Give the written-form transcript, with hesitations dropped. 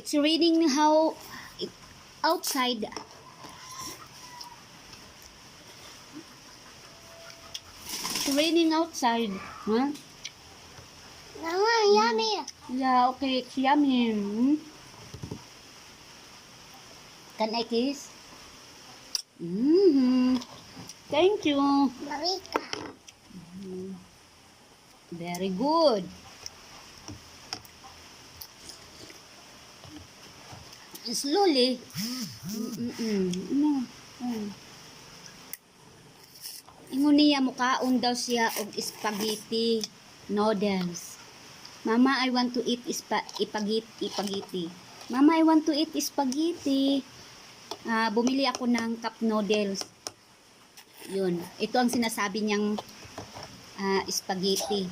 It's raining how outside. It's raining outside. Huh? Mama, yummy. Yeah, okay. It's yummy. Can I kiss? Thank you. Marika. Very good. Slowly. Ingon niya mukaon daw siya og spaghetti noodles. Mama, I want to eat spaghetti. Mama, I want to eat spaghetti. Bumili ako ng cup noodles. Yun. Ito ang sinasabi niyang spaghetti.